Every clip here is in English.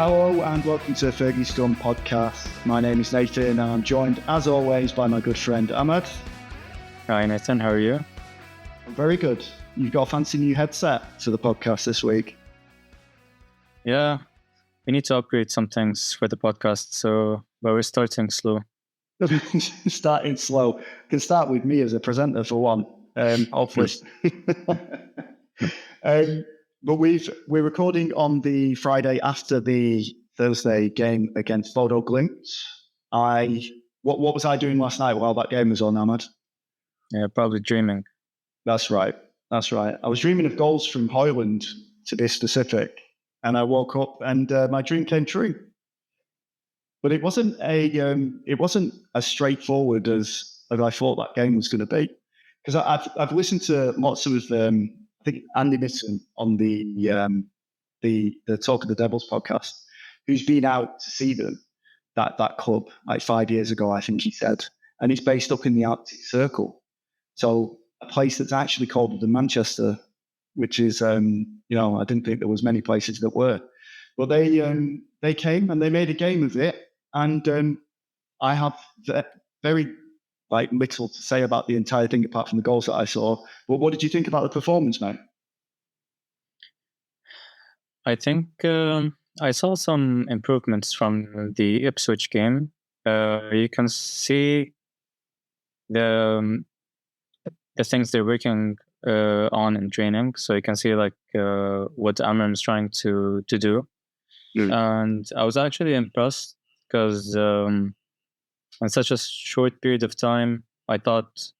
Hello and welcome to Fergie's Done podcast. My name is Nathan and I'm joined as always by my good friend Ahmad. Hi Nathan, how are you? I'm very good. You've got a fancy new headset to the podcast this week. Yeah, we need to upgrade some things for the podcast, but we're starting slow. Starting slow. Can start with me as a presenter for one. Hopefully. But we're recording on the Friday after the Thursday game against Bodo Glimt. What was I doing last night while that game was on, Ahmad? Yeah, probably dreaming. That's right. I was dreaming of goals from Hoyland, to be specific, and I woke up and my dream came true. But it wasn't as straightforward as I thought that game was going to be, because I've listened to lots of I think Andy Mitten on the Talk of the Devils podcast, who's been out to see them, that club like 5 years ago, I think he said, and he's based up in the Arctic Circle, so a place that's actually called the Manchester, which is I didn't think there was many places that were, but they came and they made a game of it, and I have very little to say about the entire thing apart from the goals that I saw. But what did you think about the performance, mate? I think I saw some improvements from the Ipswich game. You can see the things they're working on in training. So you can see what Amorim is trying to do. And I was actually impressed because in such a short period of time, I thought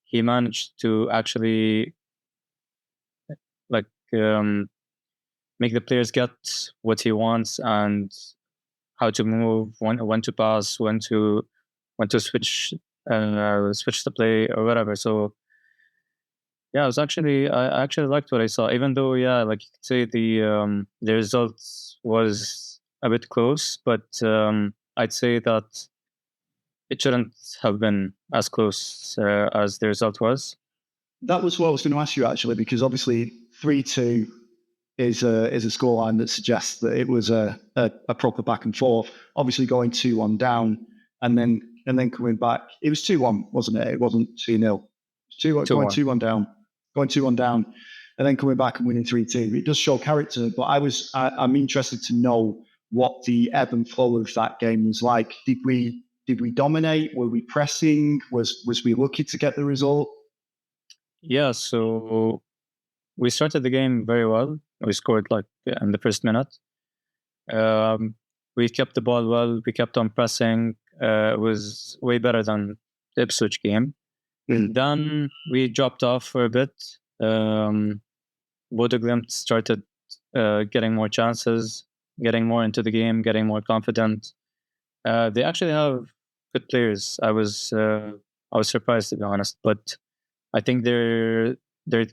he managed to actually make the players get what he wants and how to move, when to pass, when to switch the play or whatever. So yeah, I actually liked what I saw, even though like you could say the results was a bit close, but I'd say that it shouldn't have been as close as the result was. That was what I was going to ask you, actually, because obviously 3-2 is a scoreline that suggests that it was a proper back and forth. Obviously going 2-1 down and then coming back. It was 2-1, wasn't it? It wasn't 2-0. 2-1, going 2-1 down, and then coming back and winning 3-2. It does show character, but I'm interested to know what the ebb and flow of that game was like. Did we dominate? Were we pressing? Was we lucky to get the result? Yeah, so we started the game very well. We scored in the first minute. We kept the ball well. We kept on pressing. It was way better than the Ipswich game. Then we dropped off for a bit. Bodo Glimt started getting more chances, getting more into the game, getting more confident. They actually have good players. I was surprised, to be honest, but I think they're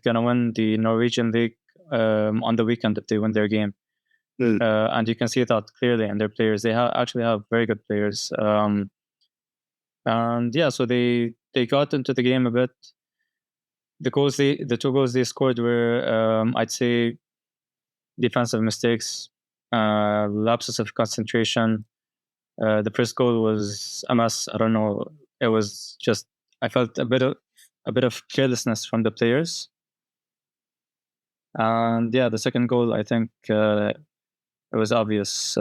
gonna win the Norwegian League on the weekend if they win their game. And you can see that clearly in their players. They actually have very good players. And yeah, so they got into the game a bit. The two goals they scored were, I'd say, defensive mistakes, lapses of concentration. The first goal was a mess. I don't know. It was just, I felt a bit of carelessness from the players. And yeah, the second goal, I think it was obvious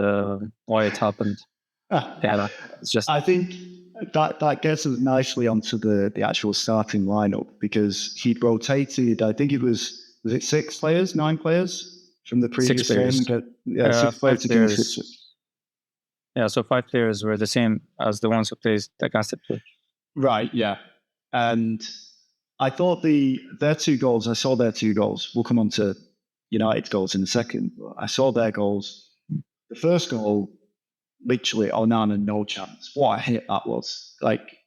why it happened. It's just. I think that gets us nicely onto the actual starting lineup, because he rotated. I think it was it 6 players, 9 players from the previous game. 6 players. Yeah, so 5 players were the same as the ones who played against Ipswich. Right. Yeah, and I thought their 2 goals. I saw their 2 goals. We'll come on to United's goals in a second. But I saw their goals. The first goal, literally, Onana, no chance. What a hit that was.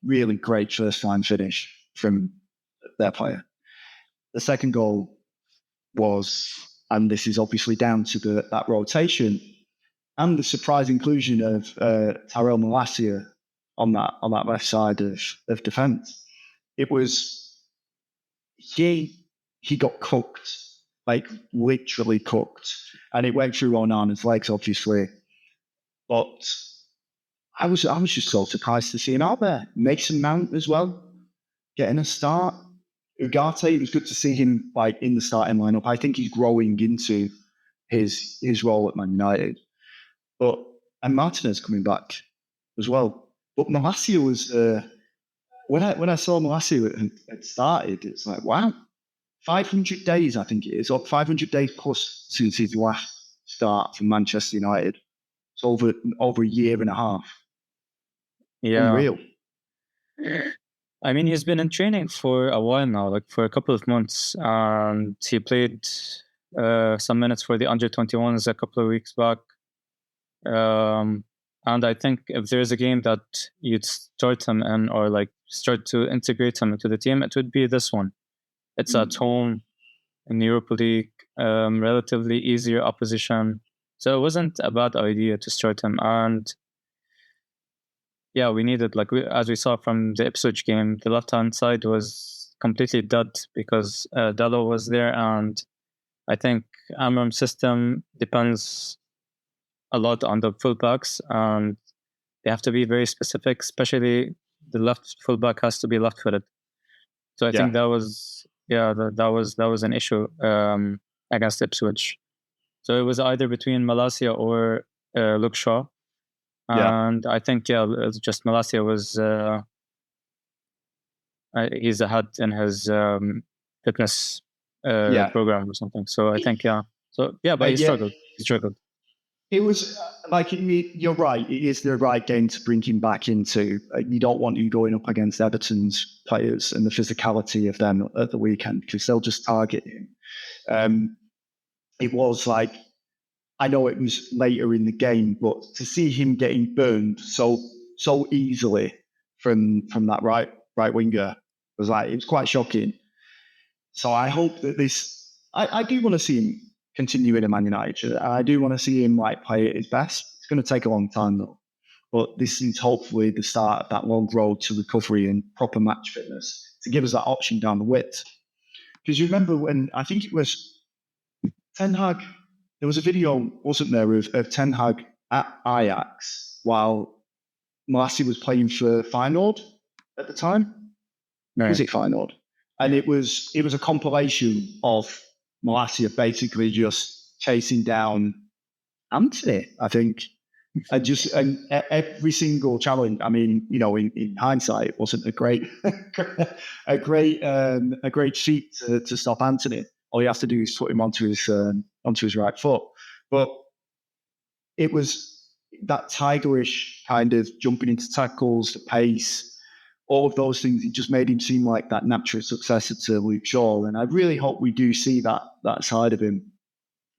Really great first time finish from their player. The second goal was, and this is obviously down to that rotation and the surprise inclusion of Tyrell Malacia on that left side of defence. It was he got cooked like literally cooked, and it went through Onana's legs, obviously. But I was just so surprised to see him out there. Mason Mount as well, getting a start. Ugarte, it was good to see him like in the starting lineup. I think he's growing into his role at Man United. But and Martinez coming back as well. But Malacia was when I saw Malacia had started, it's like wow, 500 days I think it is, or 500 days plus since his last start for Manchester United. It's over a year and a half. Yeah. Unreal. I mean, he's been in training for a while now, like for a couple of months, and he played some minutes for the under-21s a couple of weeks back. And I think if there's a game that you'd start him in or like start to integrate him into the team, it would be this one. It's at home in the Europa League, relatively easier opposition. So it wasn't a bad idea to start him. And yeah, we needed, as we saw from the Ipswich game, the left-hand side was completely dead because Dallo was there. And I think Amorim's system depends a lot on the fullbacks, and they have to be very specific, especially the left fullback has to be left-footed. So I think that was an issue against Ipswich. So it was either between Malacia or Luke Shaw. And I think, it's just Malacia was he's ahead in his fitness program or something. So I think, but he struggled. He struggled. It was you're right. It is the right game to bring him back into. You don't want him going up against Everton's players and the physicality of them at the weekend because they'll just target him. It was like, I know it was later in the game, but to see him getting burned so easily from that right winger was it was quite shocking. So I hope that I do want to see him continuing in Man United. I do want to see him play at his best. It's going to take a long time though, but this is hopefully the start of that long road to recovery and proper match fitness to give us that option down the width. Because you remember when I think it was Ten Hag. There was a video, wasn't there, of Ten Hag at Ajax while Malacia was playing for Feyenoord at the time. Right. Was it Feyenoord? And it was a compilation of Malacia basically just chasing down Anthony, I think. And every single challenge. I mean, in hindsight, it wasn't a great feat to stop Anthony. All you have to do is put him onto his right foot. But it was that tigerish kind of jumping into tackles, the pace, all of those things. It just made him seem like that natural successor to Luke Shaw. And I really hope we do see that side of him.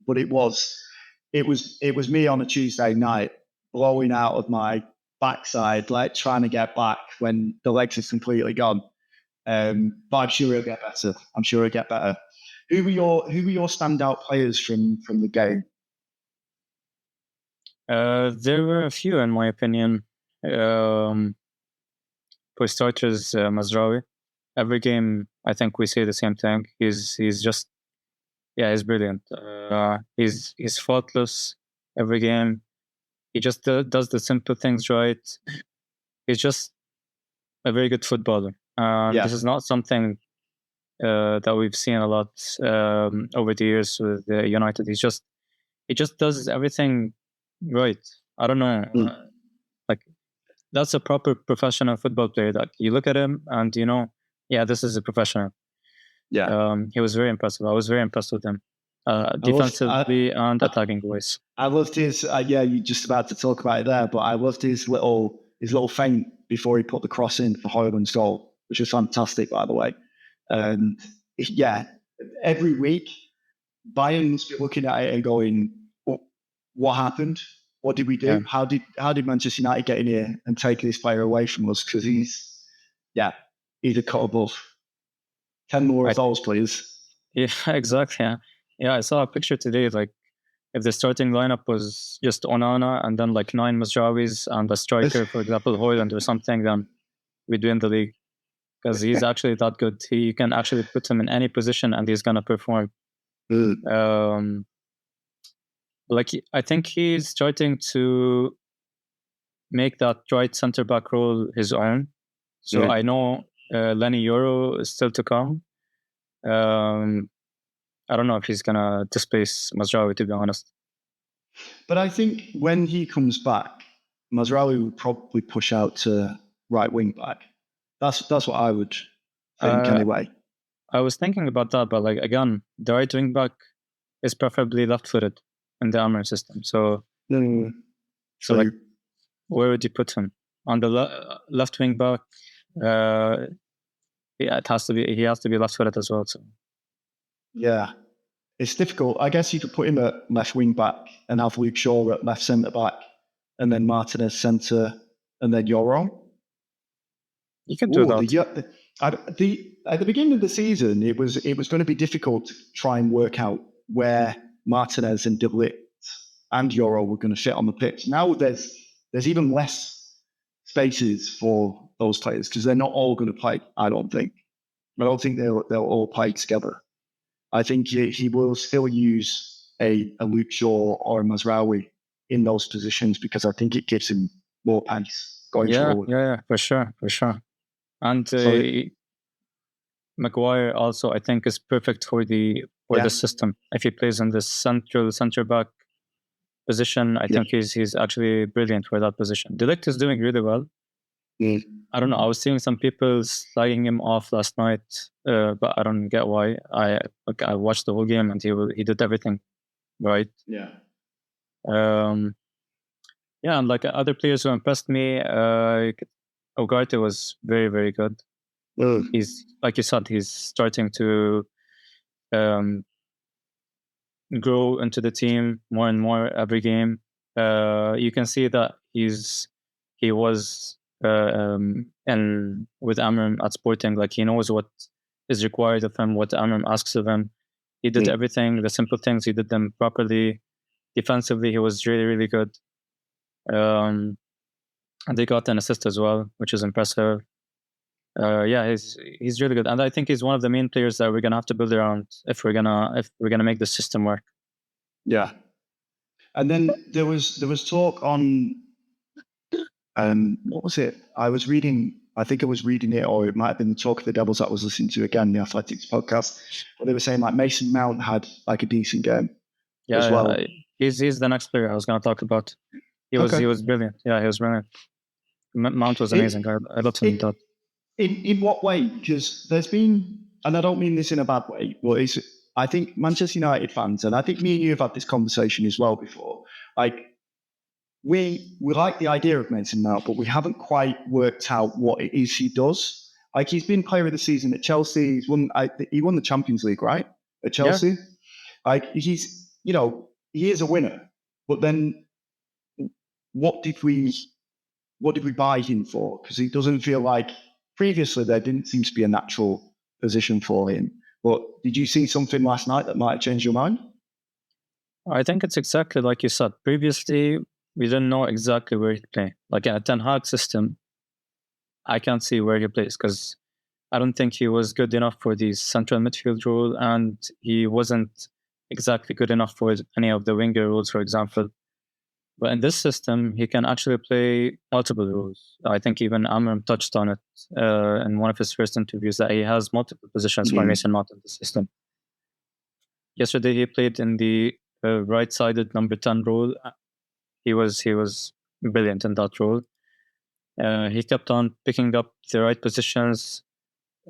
But it was me on a Tuesday night blowing out of my backside, trying to get back when the legs are completely gone. But I'm sure it'll get better. Who were your standout players from the game? There were a few, in my opinion. For starters, Mazraoui. Every game, I think we say the same thing. He's just, he's brilliant. He's faultless every game. He just does the simple things right. He's just a very good footballer. This is not something that we've seen a lot over the years with United. He just does everything right. I don't know. That's a proper professional football player. That you look at him and this is a professional. Yeah. He was very impressive. I was very impressed with him. Defensively and attacking wise. I loved his. You're just about to talk about it there, but I loved his little feint before he put the cross in for Højlund's goal, which was fantastic, by the way. And every week Bayern must be looking at it and going, "What happened? What did we do? How did Manchester United get in here and take this player away from us? Because he's a cut above. 10 more of those, please." Yeah, exactly. Yeah, I saw a picture today. If the starting lineup was just Onana and then 9 Mazraouis and a striker, for example, Højlund or something, then we'd win the league. Because he's actually that good. You can actually put him in any position and he's gonna perform. I think he's starting to make that right center back role his own. So I know Lenny Euro is still to come. I don't know if he's gonna displace Mazraoui, to be honest. But I think when he comes back, Mazraoui would probably push out to right wing back. That's what I would think anyway. I was thinking about that, but again, the right wing back is preferably left-footed in the Amorim system. So where would you put him? On the left wing back? It has to be. He has to be left-footed as well. So yeah, it's difficult. I guess you could put him at left wing back and have Luke Shaw at left centre back, and then Martinez centre, and then Euro. You can do that. At the beginning of the season, it was going to be difficult to try and work out where Martinez and De Ligt and Euro were going to fit on the pitch. Now there's even less spaces for those players because they're not all going to play. I don't think they'll all play together. I think he will still use a Luke Shaw or a Mazraoui in those positions because I think it gives him more pace going forward. Yeah, for sure. And Maguire also, I think, is perfect for the system. If he plays in the center back position, I think he's actually brilliant for that position. De Ligt is doing really well. I don't know. I was seeing some people slagging him off last night, but I don't get why. I watched the whole game and he did everything right. Yeah. And other players who impressed me, Ugarte was very, very good. He's, like you said, he's starting to grow into the team more and more every game. You can see that he was and with Amorim at Sporting, he knows what is required of him, what Amorim asks of him. He did everything, the simple things, he did them properly. Defensively, he was really, really good. And they got an assist as well, which is impressive. He's really good, and I think he's one of the main players that we're gonna have to build around if we're gonna make the system work. Yeah, and then there was talk on what was it? I think I was reading it, or it might have been the Talk of the Devils that I was listening to again, the Athletics podcast, where they were saying Mason Mount had a decent game as well. He's the next player I was gonna talk about. He was brilliant. Yeah, he was brilliant. Mount was amazing. I loved him. In what way? Because there's been, and I don't mean this in a bad way, but I think Manchester United fans, and I think me and you have had this conversation as well before, we like the idea of Mason Mount, but we haven't quite worked out what it is he does. He's been player of the season at Chelsea. He won the Champions League, right? At Chelsea. Yeah. He is a winner. But then what did we buy him for? Because he doesn't feel like previously there didn't seem to be a natural position for him. But did you see something last night that might have changed your mind? I think it's exactly like you said. Previously, we didn't know exactly where he'd play. In a Ten Hag system, I can't see where he plays because I don't think he was good enough for the central midfield role, and he wasn't exactly good enough for any of the winger roles, for example. But in this system, he can actually play multiple roles. I think even Amorim touched on it in one of his first interviews, that he has multiple positions for Mason Mount in the system. Yesterday, he played in the right-sided number 10 role. He was brilliant in that role. He kept on picking up the right positions.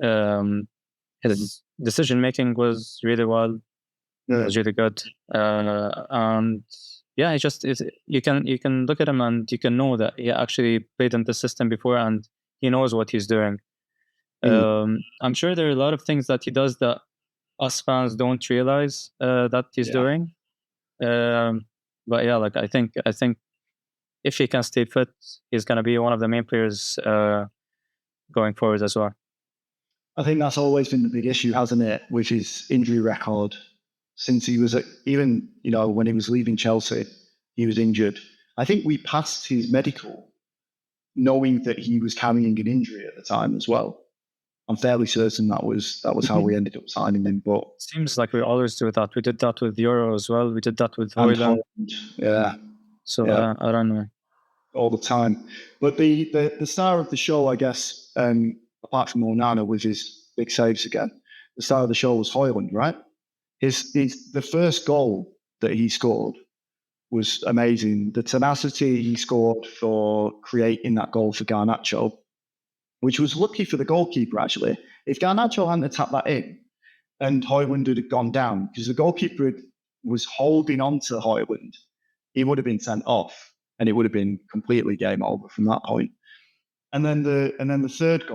His decision-making was really well. It was really good. And yeah, you can look at him and you can know that he actually played in the system before and he knows what he's doing. I'm sure there are a lot of things that he does that us fans don't realize that he's doing. But yeah, I think if he can stay fit, he's going to be one of the main players going forward as well. I think that's always been the big issue, hasn't it, with his injury record. Since he was even when he was leaving Chelsea, he was injured. I think we passed his medical knowing that he was carrying an injury at the time as well. I'm fairly certain that was how we ended up signing him. But Seems like we always do that. We did that with Euro as well. We did that with and Hoyland. yeah. So Yeah. I don't know. All the time. But the star of the show, I guess, apart from Onana with his big saves again, the star of the show was Hoyland, right? The first goal that he scored was amazing. The tenacity he scored for creating that goal for Garnacho, which was lucky for the goalkeeper, actually. If Garnacho hadn't tapped that in and Hoyland had gone down, because the goalkeeper was holding on to Hoyland, he would have been sent off and it would have been completely game over from that point. And then the third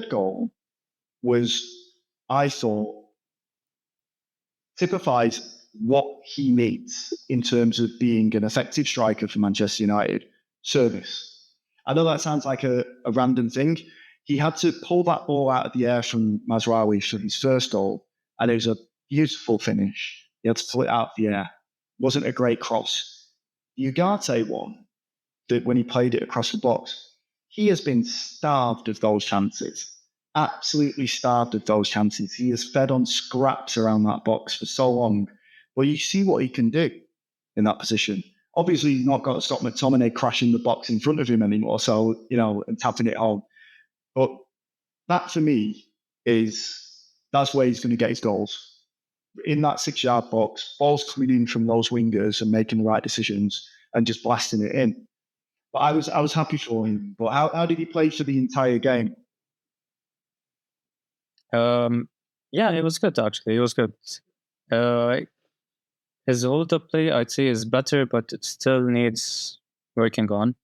goal was, I thought, typifies what he needs in terms of being an effective striker for Manchester United. Service. I know that sounds like a random thing. He had to pull that ball out of the air from Mazraoui for his first goal, and it was a beautiful finish. He had to pull it out of the air. Wasn't a great cross. The Ugarte one, that when he played it across the box, he has been starved of those chances. Absolutely starved of those chances. He has fed on scraps around that box for so long. But you see what he can do in that position. Obviously, he's not got to stop McTominay crashing the box in front of him anymore. So, and tapping it home. But that for me that's where he's going to get his goals. In that 6-yard box, balls coming in from those wingers and making the right decisions and just blasting it in. But I was happy for him. But how did he play for the entire game? Yeah, it was good actually. It was good. His hold-up play, I'd say, is better, but it still needs working on.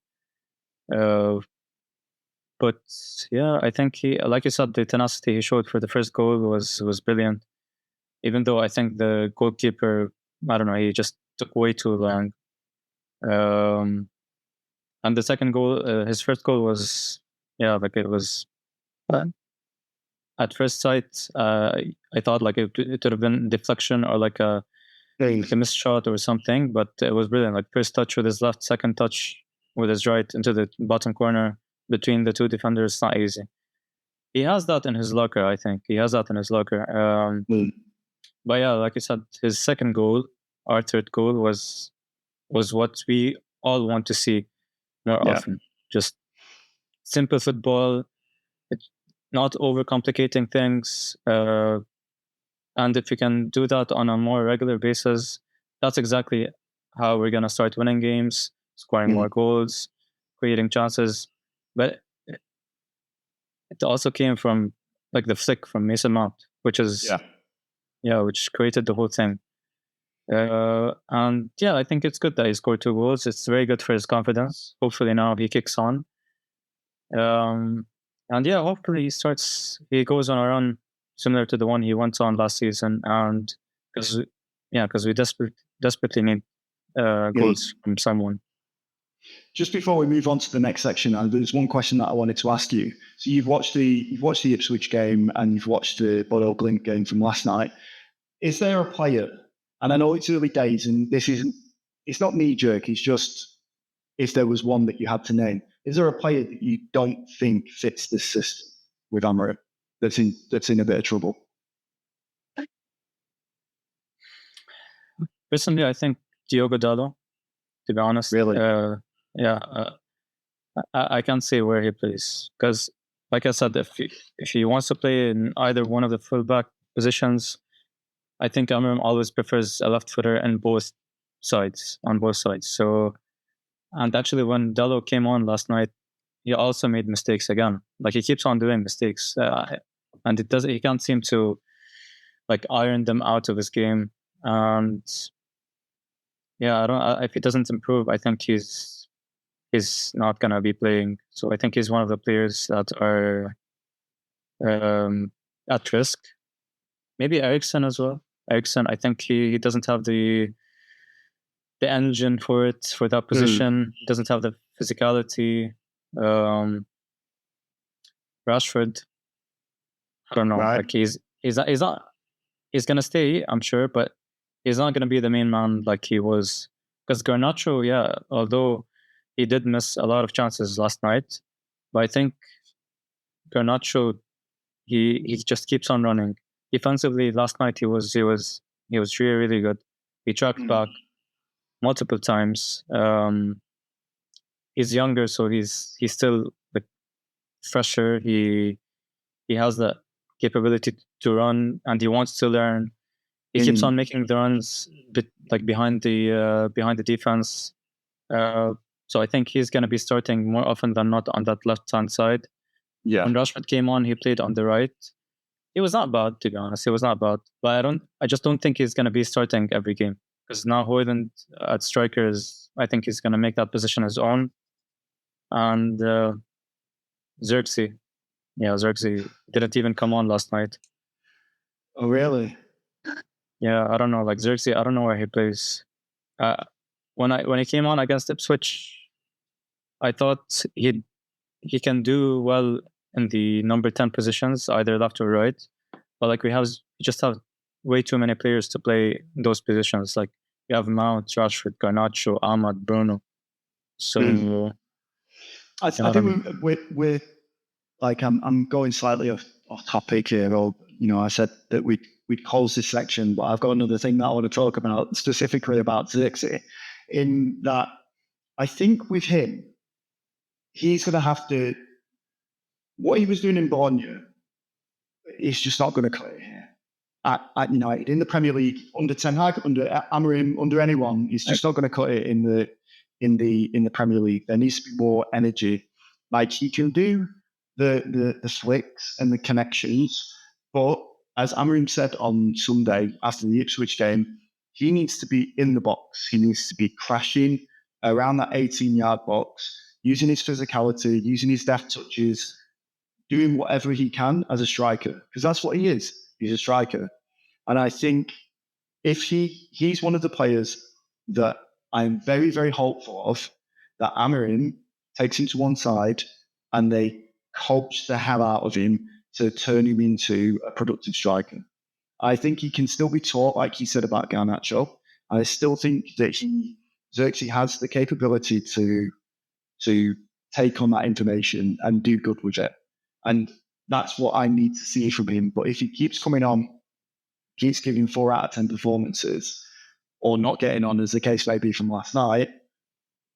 But yeah, I think he, like you said, the tenacity he showed for the first goal was brilliant. Even though I think the goalkeeper, I don't know, he just took way too long. And the second goal, his first goal was, like it was. At first sight, I thought like it would have been deflection or like a missed shot or something, but it was brilliant. Like first touch with his left, second touch with his right into the bottom corner between the two defenders. It's not easy. He has that in his locker, I think. He has that in his locker. But yeah, like I said, his second goal, our third goal, was what we all want to see more often. Just simple football, not overcomplicating things. And if you can do that on a more regular basis, that's exactly how we're going to start winning games, scoring more goals, creating chances. But it also came from like the flick from Mason Mount, which is, which created the whole thing. And yeah, I think it's good that he scored 2 goals. It's very good for his confidence. Hopefully now he kicks on. And yeah, hopefully he goes on a run similar to the one he went on last season. And because we desperately need goals from someone. Just before we move on to the next section, there's one question that I wanted to ask you. So you've watched the Ipswich game and you've watched the Bodo Glimt game from last night. Is there a player, and I know it's early days and it's not knee-jerk, it's just if there was one that you had to name, is there a player that you don't think fits this system with Amorim that's in a bit of trouble? Personally, I think Diogo Dalot, to be honest. Really? I can't say where he plays because, like I said, if he wants to play in either one of the fullback positions, I think Amorim always prefers a left footer on both sides. So, and actually, when Dalot came on last night, he also made mistakes again. Like he keeps on doing mistakes, and he can't seem to like iron them out of his game. And yeah, if he doesn't improve, I think he's not gonna be playing. So I think he's one of the players that are at risk. Maybe Ericsson as well. Ericsson, I think he doesn't have the engine for that position. He doesn't have the physicality. Rashford, I don't know. Right. Like he's gonna stay, I'm sure, but he's not gonna be the main man like he was. Because Garnacho, although he did miss a lot of chances last night, but I think Garnacho he just keeps on running. Defensively, last night he was really, really good. He tracked back multiple times. He's younger, so he's still like fresher. He has the capability to run, and he wants to learn. He keeps on making the runs behind the defense. So I think he's going to be starting more often than not on that left-hand side. Yeah. When Rashford came on, he played on the right. It was not bad, to be honest. It was not bad. But I just don't think he's going to be starting every game. Because now Højlund at strikers, I think he's going to make that position his own. And Xerxes didn't even come on last night. Oh, really? Yeah, I don't know. Like Xerxes, I don't know where he plays. When he came on against Ipswich, I thought he can do well in the number 10 positions, either left or right. But like we just have way too many players to play those positions. Like you have Mount, Rashford, Garnacho, Ahmad, Bruno. So I think we're like I'm going slightly off topic here. Or I said that we'd close this section, but I've got another thing that I want to talk about specifically about Xerxes. In that, I think with him, he's going to have to. What he was doing in Bologna is just not going to clear here. At United, in the Premier League, under Ten Hag, under Amorim, under anyone, he's just not going to cut it in the Premier League. There needs to be more energy. Like he can do the flicks and the connections, but as Amorim said on Sunday after the Ipswich game, he needs to be in the box. He needs to be crashing around that 18-yard box, using his physicality, using his deft touches, doing whatever he can as a striker, because that's what he is. He's a striker. And I think if he's one of the players that I'm very, very hopeful of, that Amorim takes him to one side and they coach the hell out of him to turn him into a productive striker. I think he can still be taught, like he said about Garnacho. I still think that Xerxes has the capability to take on that information and do good with it. And that's what I need to see from him. But if he keeps coming on, keeps giving 4 out of 10 performances, or not getting on, as the case may be from last night,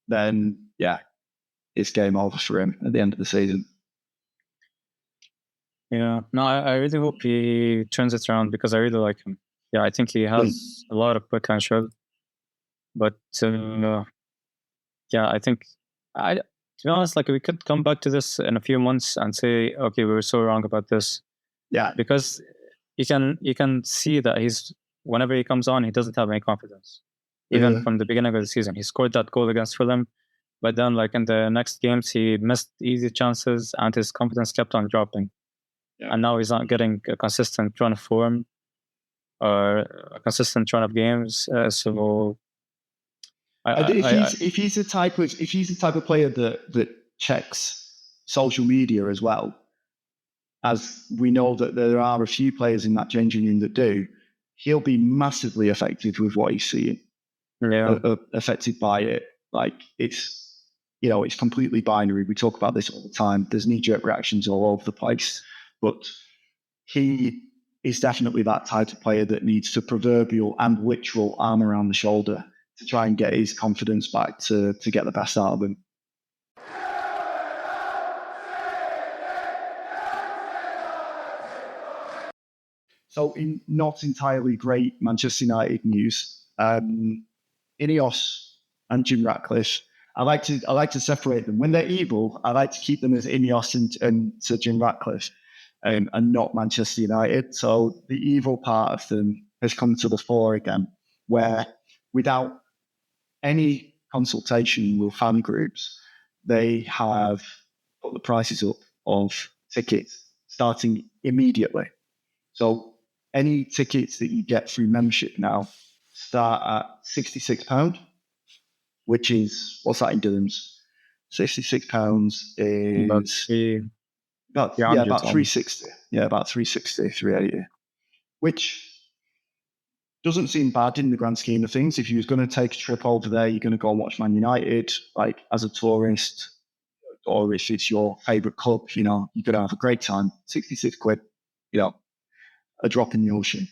then yeah, it's game over for him at the end of the season. Yeah, no, I really hope he turns it around because I really like him. Yeah, I think he has a lot of potential. But yeah, I think to be honest, like we could come back to this in a few months and say, okay, we were so wrong about this. Yeah, because you can see that whenever he comes on, he doesn't have any confidence. Even from the beginning of the season, he scored that goal against Fulham, but then like in the next games, he missed easy chances and his confidence kept on dropping. Yeah. And now he's not getting a consistent run of form or a consistent run of games. So if he's the type of player that checks social media as well, as we know that there are a few players in that changing room that do, he'll be massively affected with what he's seeing. Yeah, affected by it. Like it's completely binary. We talk about this all the time. There's knee-jerk reactions all over the place, but he is definitely that type of player that needs the proverbial and literal arm around the shoulder to try and get his confidence back to get the best out of him. So in not entirely great Manchester United news, Ineos and Jim Ratcliffe, I like to separate them. When they're evil, I like to keep them as Ineos and Sir Jim Ratcliffe, and not Manchester United. So the evil part of them has come to the fore again, where without any consultation with fan groups, they have put the prices up of tickets starting immediately. So any tickets that you get through membership now start at £66, which is, what's that in dirhams? £66 is about 360. Yeah, about 360, 380, which doesn't seem bad in the grand scheme of things. If you was going to take a trip over there, you're going to go and watch Man United, like as a tourist, or if it's your favourite club, you're going to have a great time. 66 quid, a drop in the ocean.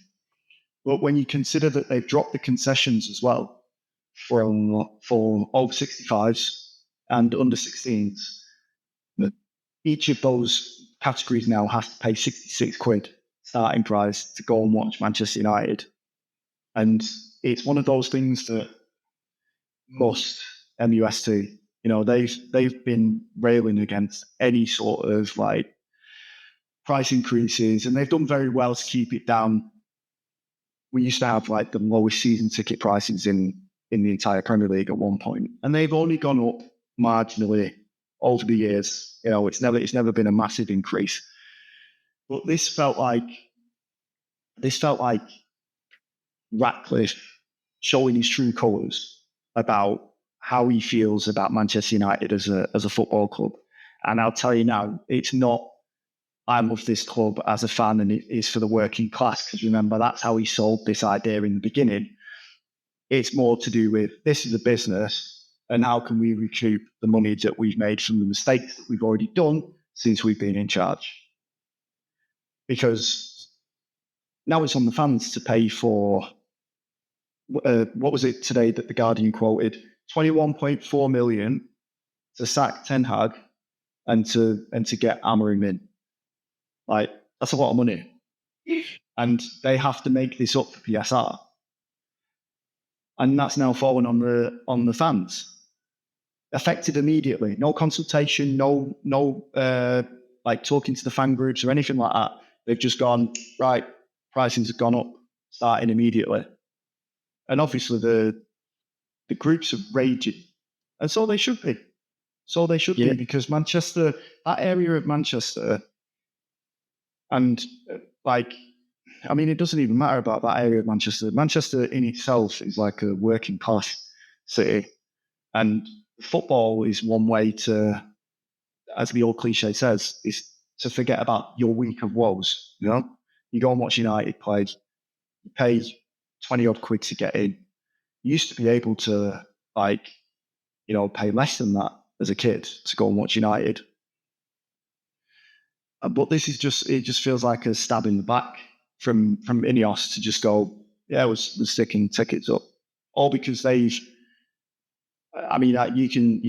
But when you consider that they've dropped the concessions as well for over 65s and under 16s, each of those categories now has to pay 66 quid starting price to go and watch Manchester United. And it's one of those things that must MUST, they've been railing against any sort of like price increases, and they've done very well to keep it down. We used to have like the lowest season ticket prices in the entire Premier League at one point, and they've only gone up marginally over the years. It's never been a massive increase. But this felt like Ratcliffe showing his true colours about how he feels about Manchester United as a football club. And I'll tell you now, it's not I love this club as a fan and it is for the working class, because remember, that's how he sold this idea in the beginning. It's more to do with this is a business and how can we recoup the money that we've made from the mistakes that we've already done since we've been in charge. Because now it's on the fans to pay for, what was it today that the Guardian quoted? 21.4 million to sack Ten Hag and to get Amorim in. Like, that's a lot of money. And they have to make this up for PSR. And that's now fallen on the fans. Affected immediately. No consultation, no like talking to the fan groups or anything like that. They've just gone, right, pricings have gone up, starting immediately. And obviously the groups are raging. And so they should be. Be, because Manchester, that area of Manchester, and it doesn't even matter about that area of Manchester. Manchester in itself is like a working class city. And football is one way to, as the old cliche says, is to forget about your week of woes. You go and watch United play, you pay 20 odd quid to get in. You used to be able to pay less than that as a kid to go and watch United. But this is it just feels like a stab in the back from Ineos to just go, yeah, we're sticking tickets up. All because you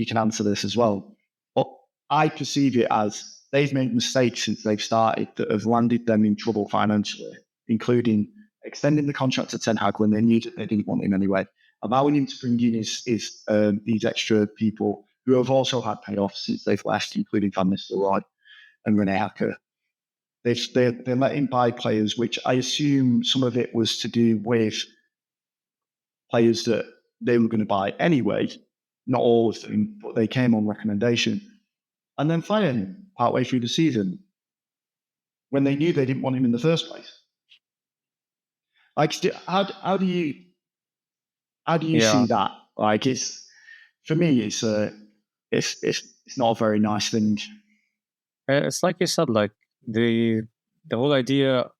can answer this as well. But I perceive it as they've made mistakes since they've started that have landed them in trouble financially, including extending the contract to Ten Hag when they knew that they didn't want him anyway, allowing him to bring in these extra people who have also had payoffs since they've left, including Van Nistelrooy and Rene Hacker. They're letting buy players, which I assume some of it was to do with players that they were going to buy anyway, not all of them, but they came on recommendation, and then fire him partway through the season when they knew they didn't want him in the first place. Like, how do you see that? Like, for me, it's not a very nice thing. It's like you said, like the whole idea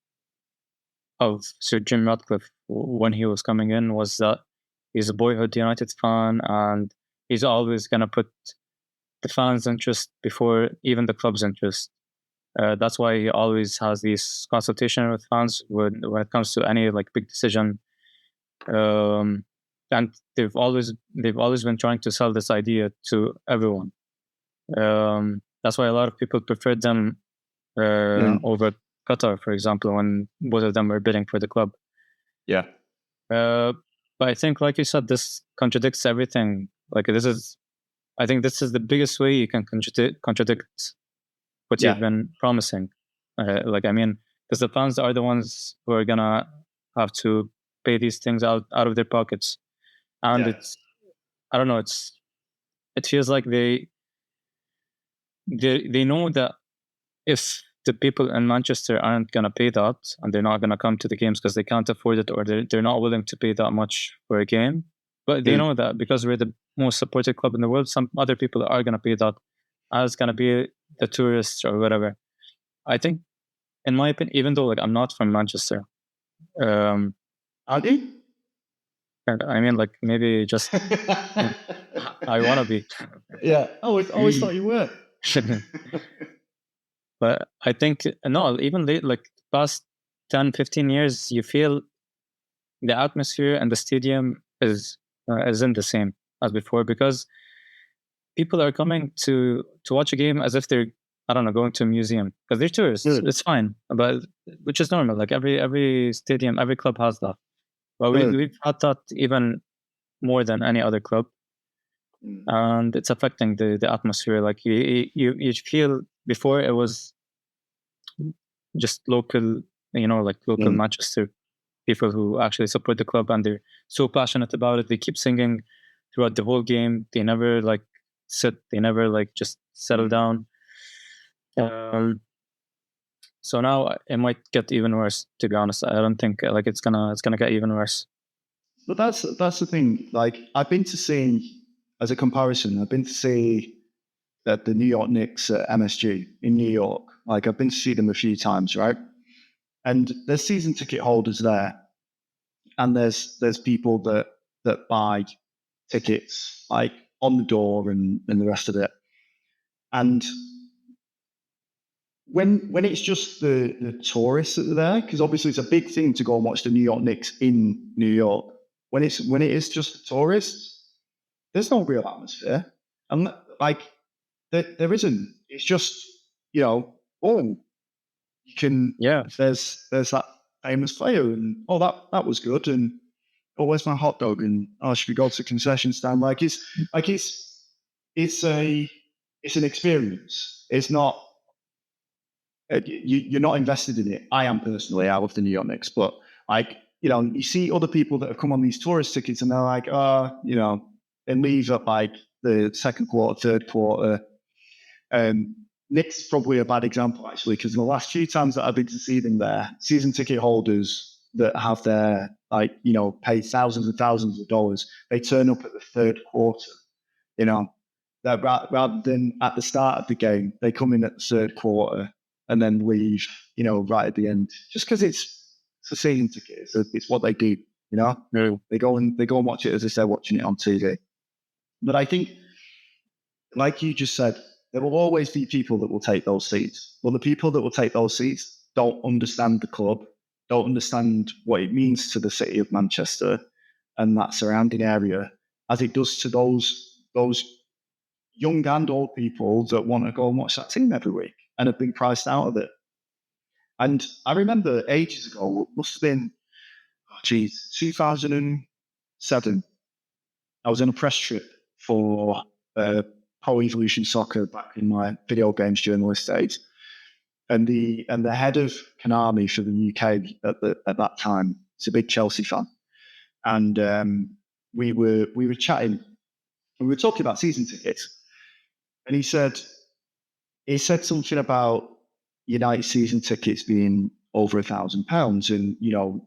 of Sir Jim Ratcliffe when he was coming in was that he's a boyhood United fan and he's always going to put the fans' interest before even the club's interest. That's why he always has these consultation with fans when it comes to any like big decision. And they've always been trying to sell this idea to everyone. That's why a lot of people preferred them over Qatar, for example, when both of them were bidding for the club. Yeah. But I think, like you said, this contradicts everything. I think this is the biggest way you can contradict what you've been promising. Because the fans are the ones who are gonna have to pay these things out of their pockets, and I don't know. It feels like they know that if the people in Manchester aren't going to pay that and they're not going to come to the games because they can't afford it or they're not willing to pay that much for a game, but they know that because we're the most supported club in the world, some other people are going to pay that, and it's going to be the tourists or whatever. I think, in my opinion, even though I'm not from Manchester, are you? I mean, maybe just I want to be. Yeah, always thought you were. But I think no, even past 10, 15 years, you feel the atmosphere and the stadium isn't the same as before, because people are coming to watch a game as if they're, I don't know, going to a museum, because they're tourists. Good. It's fine, but which is normal. Like every stadium, every club has that. But we've had that even more than any other club, and it's affecting the atmosphere. Like you feel, before it was just local, like local Manchester people who actually support the club, and they're so passionate about it. They keep singing throughout the whole game. They never like sit. They never like just settle down. So now it might get even worse. To be honest, I don't think like it's gonna get even worse. But that's the thing. Like, I've been to see, as a comparison, I've been to see that the New York Knicks at MSG in New York. Like, I've been to see them a few times, right? And there's season ticket holders there, and there's people that buy tickets like on the door and the rest of it. And when it's just the tourists that are there, because obviously it's a big thing to go and watch the New York Knicks in New York. When it is just the tourists, there's no real atmosphere, and like there isn't. It's just, oh, you can. Yeah. There's that famous player, and that was good, and where's my hot dog, and should we go to the concession stand? It's an experience. It's not. You're not invested in it. I am personally. I love the New York Knicks, but you see other people that have come on these tourist tickets, and they're like, they leave at like the second quarter, third quarter. Knicks is probably a bad example, actually, because the last few times that I've been to see them there, season ticket holders that have their pay thousands and thousands of dollars, they turn up at the third quarter. That rather than at the start of the game, they come in at the third quarter and then leave, right at the end, just because it's a season ticket. It's what they do, They go and watch it as if they're watching it on TV. But I think, like you just said, there will always be people that will take those seats. Well, the people that will take those seats don't understand the club, don't understand what it means to the city of Manchester and that surrounding area, as it does to those young and old people that want to go and watch that team every week and have been priced out of it. And I remember ages ago, must have been, 2007. I was on a press trip for Pro Evolution Soccer back in my video games journalist days, and the head of Konami for the UK at that time is a big Chelsea fan, and we were chatting, and we were talking about season tickets, and he said something about United season tickets being over £1,000, and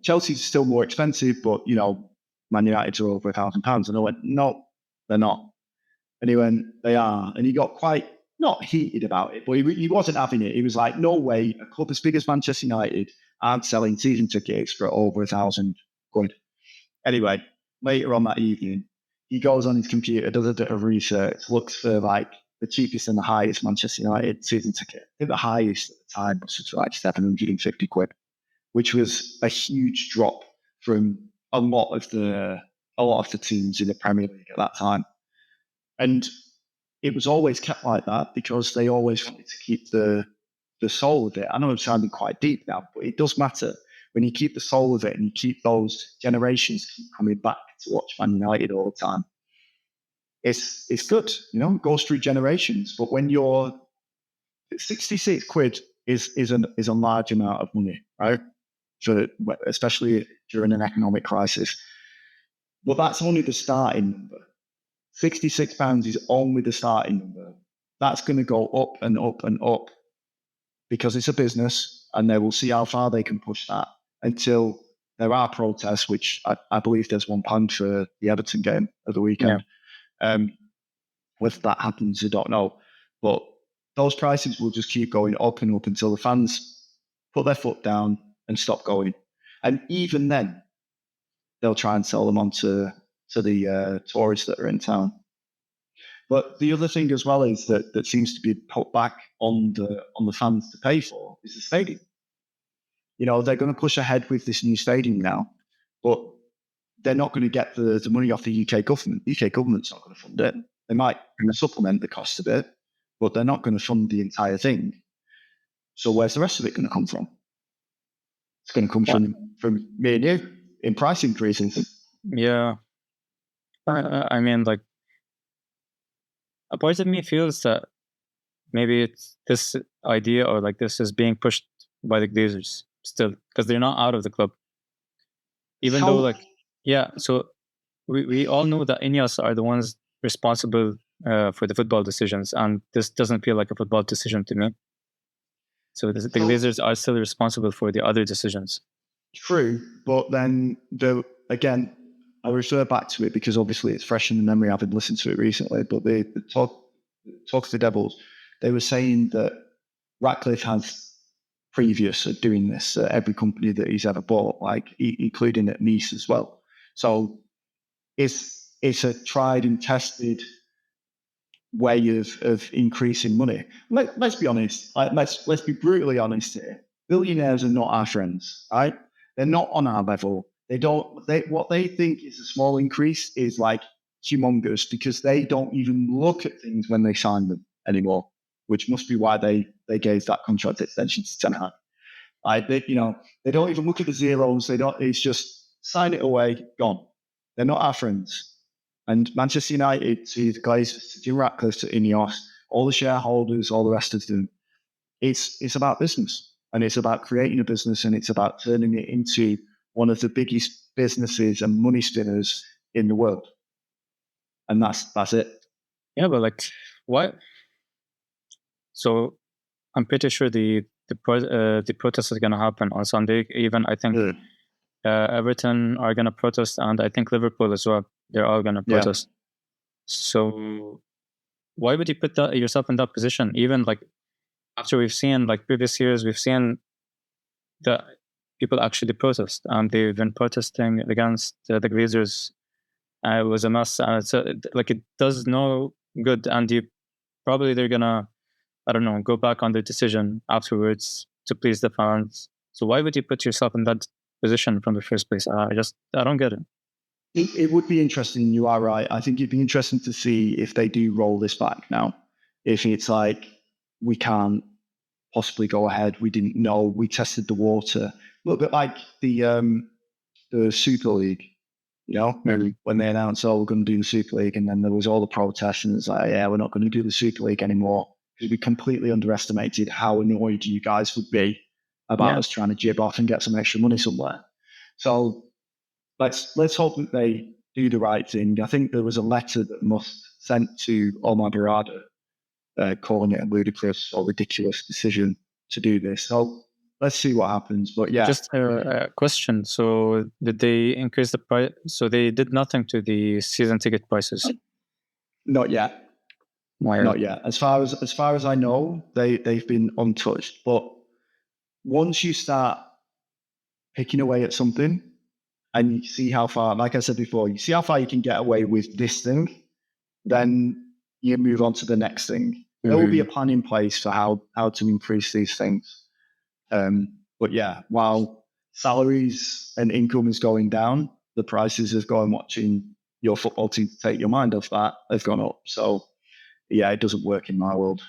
Chelsea's still more expensive, but Man United's are over £1,000, and I went, no, they're not. And he went, they are. And he got quite, not heated about it, but he wasn't having it. He was like, no way, a club as big as Manchester United aren't selling season tickets for over £1,000. Anyway, later on that evening, he goes on his computer, does a bit of research, looks for like the cheapest and the highest Manchester United season ticket. I think the highest at the time was like £750, which was a huge drop from a lot of the teams in the Premier League at that time. And it was always kept like that because they always wanted to keep the soul of it. I know I'm sounding quite deep now, but it does matter when you keep the soul of it and you keep those generations keep coming back to watch Man United all the time. It's good, it goes through generations. But when you're 66 quid is a large amount of money, right? Especially during an economic crisis. But that's only the starting number. £66 is only the starting number. That's going to go up and up and up because it's a business, and they will see how far they can push that until there are protests, which I believe there's one planned for the Everton game of the weekend. Yeah. Whether that happens, I don't know. But those prices will just keep going up and up until the fans put their foot down and stop going. And even then, they'll try and sell them on to the tourists that are in town. But the other thing as well is that seems to be put back on the fans to pay for is the stadium. they're going to push ahead with this new stadium now, but they're not going to get the money off the UK government. The UK government's not going to fund it. They might supplement the cost of it, but they're not going to fund the entire thing. So where's the rest of it going to come from? It's going to come from me and you in price increases. Yeah. I mean, like, a part of me feels that maybe it's this idea or like this is being pushed by the Glazers still, because they're not out of the club. Even though, like, yeah, so we all know that Ineos are the ones responsible for the football decisions, and this doesn't feel like a football decision to me. So the Glazers are still responsible for the other decisions. True, but then again, I refer back to it because obviously it's fresh in the memory. I haven't listened to it recently, but the talk of the Devils, they were saying that Ratcliffe has previous at doing this at every company that he's ever bought, like including at Nice as well. So it's a tried and tested way of increasing money. Let's be honest. Let's be brutally honest here. Billionaires are not our friends, right? They're not on our level. What they think is a small increase is like humongous because they don't even look at things when they sign them anymore, which must be why they gave that contract extension to Ten Hag. They don't even look at the zeros. It's just sign it away, gone. They're not our friends. And Manchester United, to the Glazers, to Jim Ratcliffe, to Ineos, all the shareholders, all the rest of them, it's about business. And it's about creating a business, and it's about turning it into one of the biggest businesses and money spinners in the world. And that's it. Yeah, but like, what? So I'm pretty sure the protest is going to happen on Sunday. Even I think Everton are going to protest, and I think Liverpool as well. They're all going to protest. Yeah. So why would you put yourself in that position? Even like after we've seen like previous years, we've seen that people actually protest, and they've been protesting against the Glazers. It was a mess, and it does no good. And they're gonna, I don't know, go back on their decision afterwards to please the fans. So why would you put yourself in that position from the first place? I don't get it. It would be interesting. You are right. I think it'd be interesting to see if they do roll this back now. If it's like, we can't possibly go ahead, we didn't know, we tested the water. A little bit like the Super League, when they announced, we're going to do the Super League, and then there was all the protests, and it's like, yeah, we're not going to do the Super League anymore, because we completely underestimated how annoyed you guys would be about us trying to jib off and get some extra money somewhere. So let's hope that they do the right thing. I think there was a letter that Musk sent to Omar Barada, calling it a ludicrous or ridiculous decision to do this. So let's see what happens. But yeah. Just a question. So did they increase the price? So they did nothing to the season ticket prices? Not yet. Not yet. As far as I know, they've been untouched. But once you start picking away at something, and you see how far, like I said before, you see how far you can get away with this thing, then you move on to the next thing. There will be a plan in place for how to increase these things. But yeah, while salaries and income is going down, the prices of going watching your football team to take your mind off that have gone up. So yeah, it doesn't work in my world.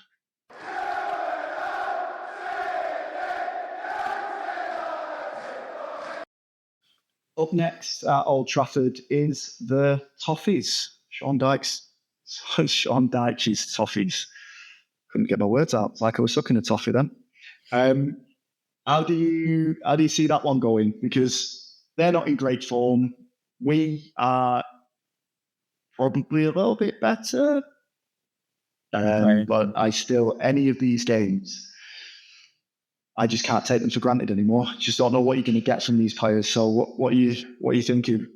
Up next at Old Trafford is the Toffees. Sean Dyche's Toffees. Couldn't get my words out. It's like I was sucking a toffee then. How do you see that one going? Because they're not in great form. We are probably a little bit better. But any of these games, I just can't take them for granted anymore. Just don't know what you're going to get from these players. So what are you thinking?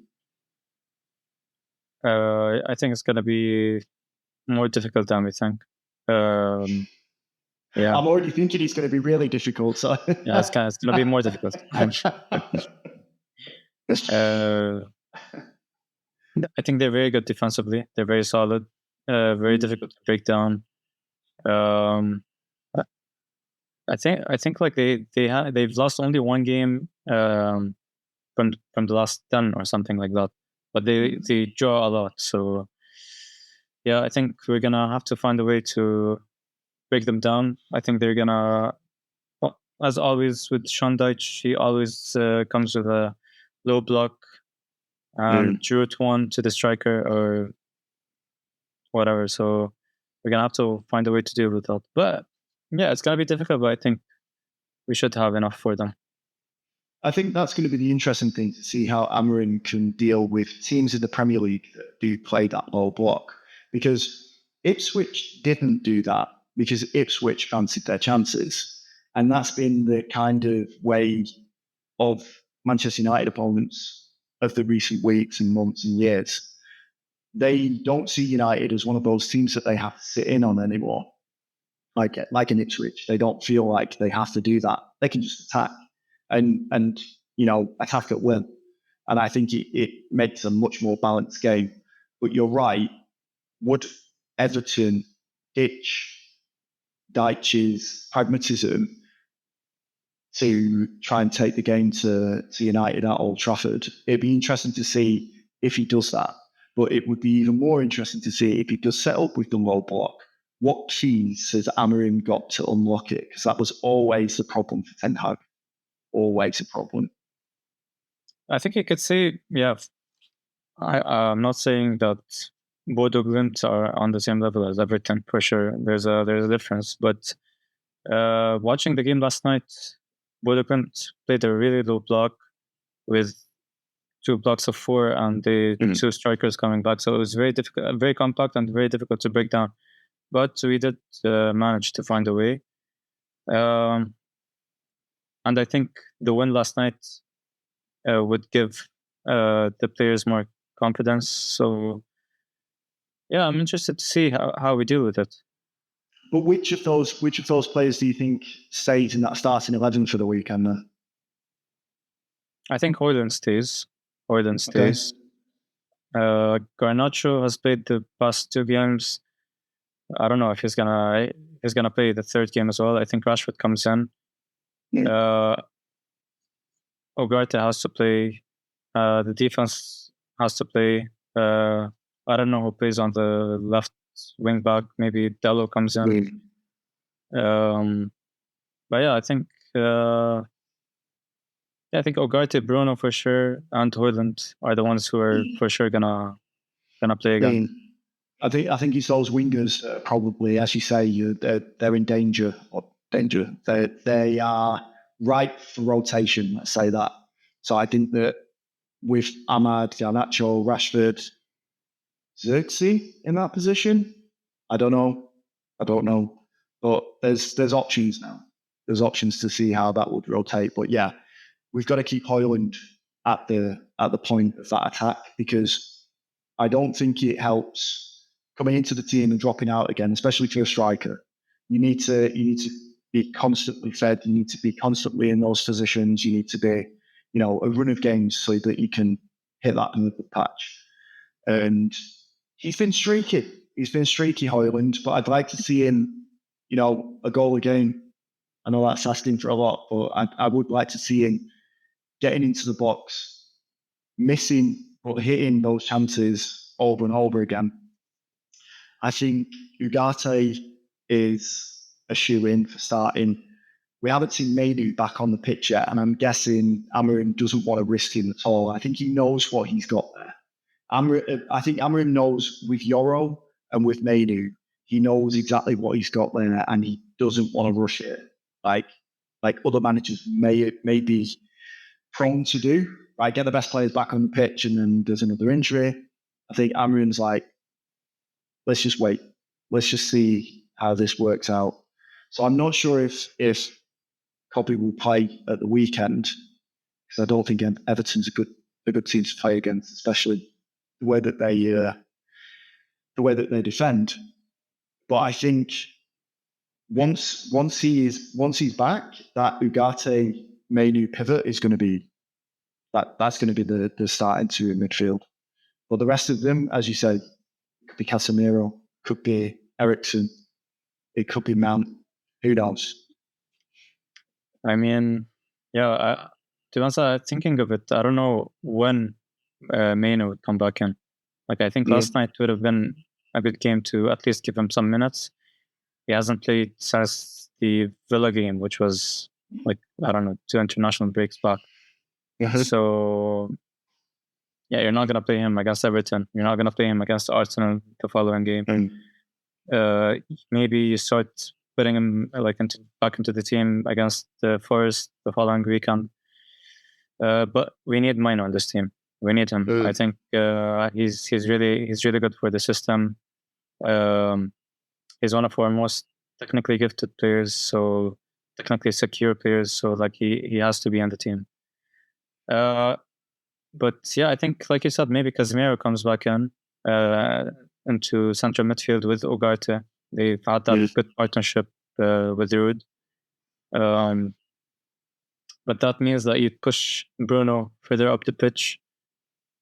I think it's going to be more difficult than we think. Yeah, I'm already thinking it's going to be really difficult. So yeah, it's going to be more difficult. I think they're very good defensively. They're very solid. Very difficult to break down. I think like they've lost only one game from the last 10 or something like that, but they draw a lot. So yeah, I think we're gonna have to find a way to break them down. I think they're gonna, well, as always with Sean Dyche, he always comes with a low block and shoot one to the striker or whatever. So we're gonna have to find a way to deal with that. But yeah, it's gonna be difficult, but I think we should have enough for them. I think that's going to be the interesting thing to see how Amorim can deal with teams in the Premier League that do play that low block. Because Ipswich didn't do that because Ipswich fancied their chances. And that's been the kind of way of Manchester United opponents of the recent weeks and months and years. They don't see United as one of those teams that they have to sit in on anymore. Like in Ipswich, they don't feel like they have to do that. They can just attack and attack at will. And I think it makes a much more balanced game. But you're right. Would Everton ditch Dyche's pragmatism to try and take the game to United at Old Trafford? It'd be interesting to see if he does that. But it would be even more interesting to see if he does set up with the low block. What keys has Amorim got to unlock it? Because that was always the problem for Ten Hag. Always a problem. I think you could say, yeah, I'm not saying that Bodo Glimt are on the same level as Everton, for sure. There's a difference. But watching the game last night, Bodo Glimt played a really low block with 2 blocks of 4 and the 2 strikers coming back. So it was very difficult, very compact and very difficult to break down. But we did manage to find a way. And I think the win last night would give the players more confidence. So yeah, I'm interested to see how we deal with it. But which of those players do you think stays in that starting 11 for the weekend? I think Højlund stays. Garnacho has played the past 2 games. I don't know if he's gonna play the 3rd game as well. I think Rashford comes in. Ugarte has to play. The defense has to play. I don't know who plays on the left wing back. Maybe Dello comes in. But yeah, I think Ugarte, Bruno for sure, and Højlund are the ones who are for sure gonna play again. I think it's those wingers probably, as you say, they're in danger. They are ripe for rotation. Let's say that. So I think that with Ahmad, Garnacho, Rashford, Xerxes in that position, I don't know, but there's options now. There's options to see how that would rotate. But yeah, we've got to keep Højlund at the point of that attack, because I don't think it helps coming into the team and dropping out again, especially for a striker. You need to be constantly fed. You need to be constantly in those positions. You need to be, a run of games so that you can hit that in the patch. And he's been streaky. Højlund, but I'd like to see him, a goal a game. I know that's asking for a lot, but I would like to see him getting into the box, missing but hitting those chances over and over again. I think Ugarte is a shoe-in for starting. We haven't seen Mainu back on the pitch yet, and I'm guessing Amorim doesn't want to risk him at all. I think he knows what he's got there. I think Amorim knows with Yoro and with Mainu, he knows exactly what he's got there, and he doesn't want to rush it like other managers may be prone to do. Right, get the best players back on the pitch, and then there's another injury. I think Amorim's like, let's just wait. Let's just see how this works out. So I'm not sure if Cobby will play at the weekend, because I don't think Everton's a good team to play against, especially the way that they defend. But I think once he's back, that Ugarte Mainu pivot is going to be that's going to be the starting two in midfield. But the rest of them, as you say, it could be Casemiro, could be Eriksen, it could be Mount. Who knows? I mean, to be honest, thinking of it, I don't know when Maino would come back in. Like, I think last night would have been a good game to at least give him some minutes. He hasn't played since the Villa game, which was like, I don't know, 2 international breaks back. So, yeah, you're not going to play him against Everton. You're not going to play him against Arsenal the following game. Maybe you start putting him back into the team against the Forest the following weekend. But we need Mino on this team. We need him. I think he's really good for the system. He's one of our most technically gifted players, so technically secure players. So like he has to be on the team. But yeah, I think like you said, maybe Casemiro comes back in into central midfield with Ugarte. They've had that good partnership with Ruud. But that means that you push Bruno further up the pitch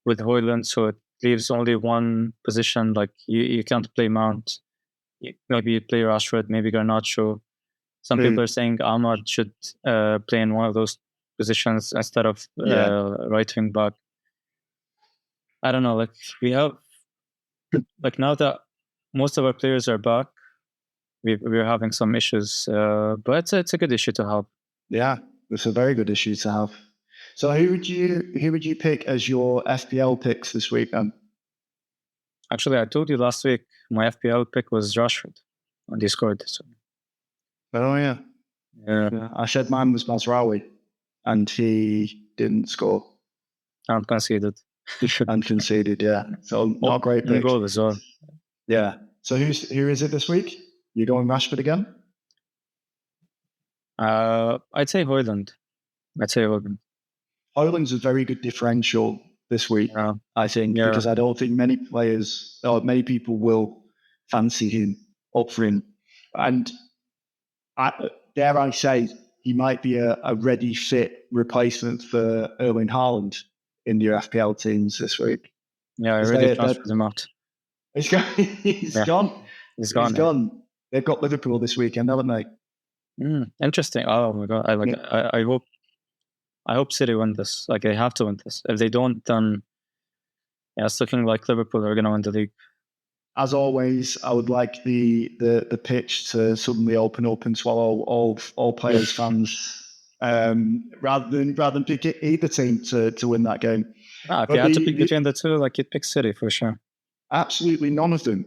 with Højlund, so it leaves only one position. Like you can't play Mount. Maybe you play Rashford, maybe Garnacho. Some people are saying Ahmad should play in one of those positions instead of right wing back. I don't know. Like we have, like now that most of our players are back, we're having some issues. But it's a good issue to have. Yeah, it's a very good issue to have. So who would you pick as your FPL picks this week then? Actually, I told you last week my FPL pick was Rashford on Discord. So. Oh yeah. I said mine was Mazraoui, and he didn't score. And conceded. And conceded, yeah. So not a great pick. Goal as well. Yeah. So who is it this week? You going Rashford again? I'd say Højlund. Højlund's a very good differential this week, I think, because I don't think many players or many people will fancy him up for him. And dare I say, he might be a ready, fit replacement for Erling Haaland in your FPL teams this week. Yeah, I already transferred him out. He's gone. He's gone. They've got Liverpool this weekend, haven't they? Interesting. Oh my god! I hope City win this. Like they have to win this. If they don't, then it's looking like Liverpool are going to win the league. As always, I would like the pitch to suddenly open up and swallow all players, fans, rather than pick either team to win that game. If you had to pick between the two, like you'd pick City for sure. Absolutely, none of them.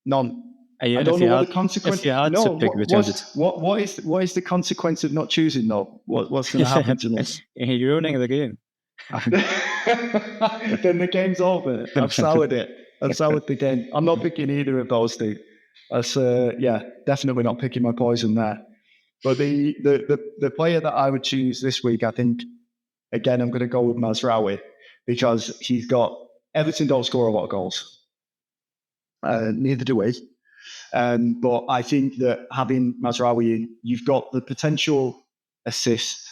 None. I don't know what the consequence. If you had to pick between the two. What is the consequence of not choosing though? What's going to happen to us? You're ruining the game. Then the game's over. I've soured it. I've soured the game. I'm not picking either of those two. That's definitely not picking my poison there. But the player that I would choose this week, I think, again, I'm going to go with Mazraoui because he's got Everton don't score a lot of goals. Neither do we. But I think that having Mazraoui in, you've got the potential assist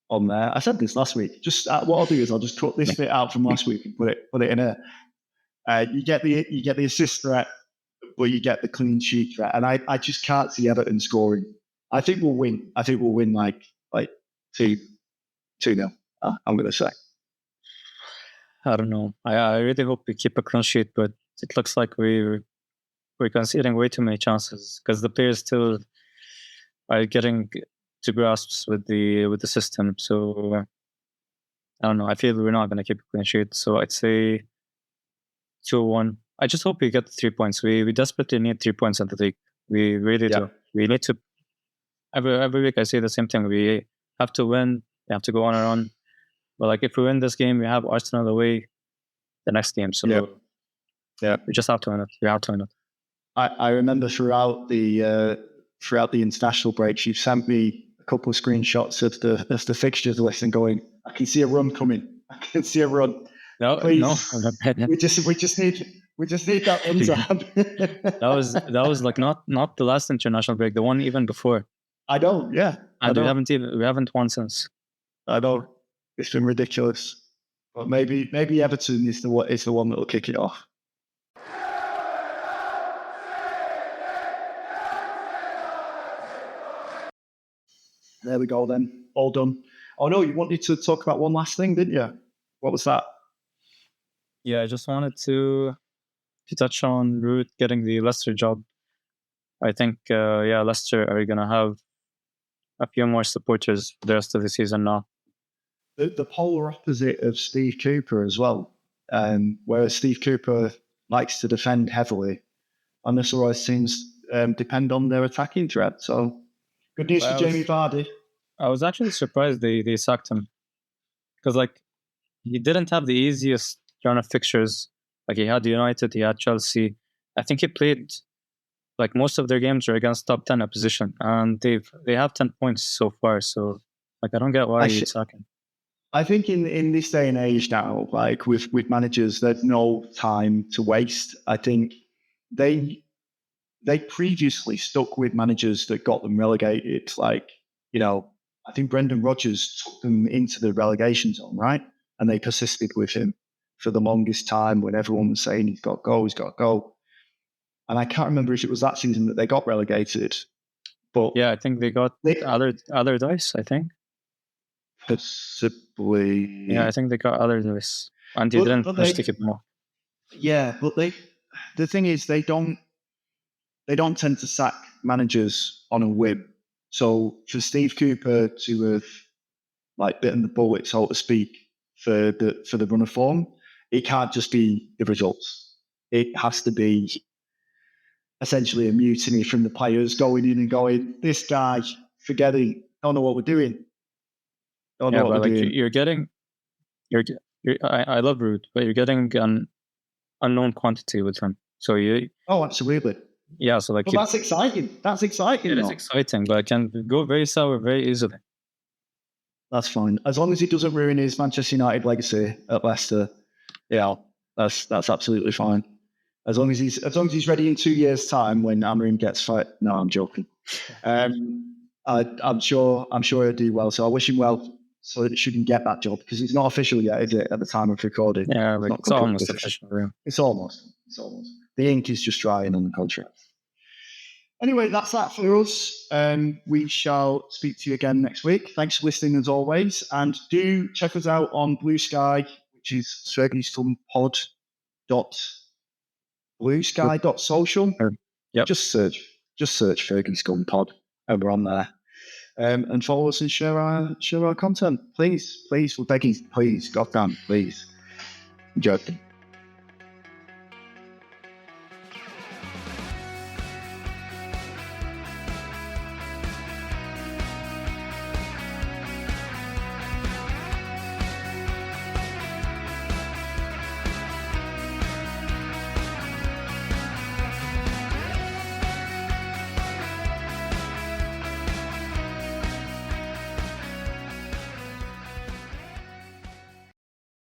on there. I said this last week. Just what I'll do is I'll just cut this bit out from last week and put it in here. You get the assist threat, but you get the clean sheet threat, and I just can't see Everton scoring. I think we'll win. I think we'll win like 2-0. I'm going to say. I don't know. I really hope we keep a clean sheet, but it looks like we're conceding way too many chances because the players still are getting to grasps with the system. So I don't know. I feel we're not going to keep a clean sheet. So I'd say 2-1. I just hope we get the 3 points. We desperately need 3 points in the league. We really do. We need to. Every week I say the same thing. We have to win. We have to go on our own. But like if we win this game, we have Arsenal away the next game. So we just have to win it. We have to win it. I remember throughout the international breaks, you've sent me a couple of screenshots of the fixtures list and going, I can see a run coming. I can see a run. No, please. No. we just need that run to happen. that was like not the last international break, the one even before. I know, yeah. And we haven't won since. I know. It's been ridiculous. But maybe Everton is the one that will kick it off. There we go then. All done. Oh no, you wanted to talk about one last thing, didn't you? What was that? Yeah, I just wanted to touch on Root getting the Leicester job. I think, Leicester are going to have a few more supporters the rest of the season now. The polar opposite of Steve Cooper as well. Whereas Steve Cooper likes to defend heavily, and this always seems depend on their attacking threat. So good news for Jamie Vardy. I was actually surprised they sacked him because he didn't have the easiest run of fixtures. Like he had United, he had Chelsea. I think he played most of their games are against top 10 opposition, and they have 10 points so far. So I don't get why you'd sack him. I think in this day and age now, with managers, there's no time to waste. I think they previously stuck with managers that got them relegated. I think Brendan Rodgers took them into the relegation zone, right? And they persisted with him for the longest time when everyone was saying he's got to go, he's got to go. And I can't remember if it was that season that they got relegated. But yeah, I think they got Allardyce, I think. Possibly. Yeah, I think they got Allardyce. And he didn't push to keep them off. Yeah, but the thing is they don't tend to sack managers on a whim. So for Steve Cooper to have bitten the bullet, so to speak, for the run of form, it can't just be the results. It has to be essentially a mutiny from the players going in and going, this guy, forget it, don't know what we're doing. Don't know what we're doing. You're getting, I love Root, but you're getting an unknown quantity with him. So oh, absolutely. Yeah, so but that's exciting. That's exciting. It is exciting, but it can go very sour very easily. That's fine. As long as he doesn't ruin his Manchester United legacy at Leicester, that's absolutely fine. As long as he's ready in 2 years' time when Amorim gets fired. No, I'm joking. I'm sure he'll do well. So I wish him well. So that he shouldn't get that job because it's not official yet, is it? At the time of recording, yeah, it's almost official. It's almost. The ink is just drying on the contract. Anyway, that's that for us. We shall speak to you again next week. Thanks for listening as always. And do check us out on Blue Sky, which is fergiescumpod.bluesky.social. Yep. Just search Fergie Scum Pod and we're on there. And follow us and share our content. Please, we're begging, please, goddamn, please. I'm joking.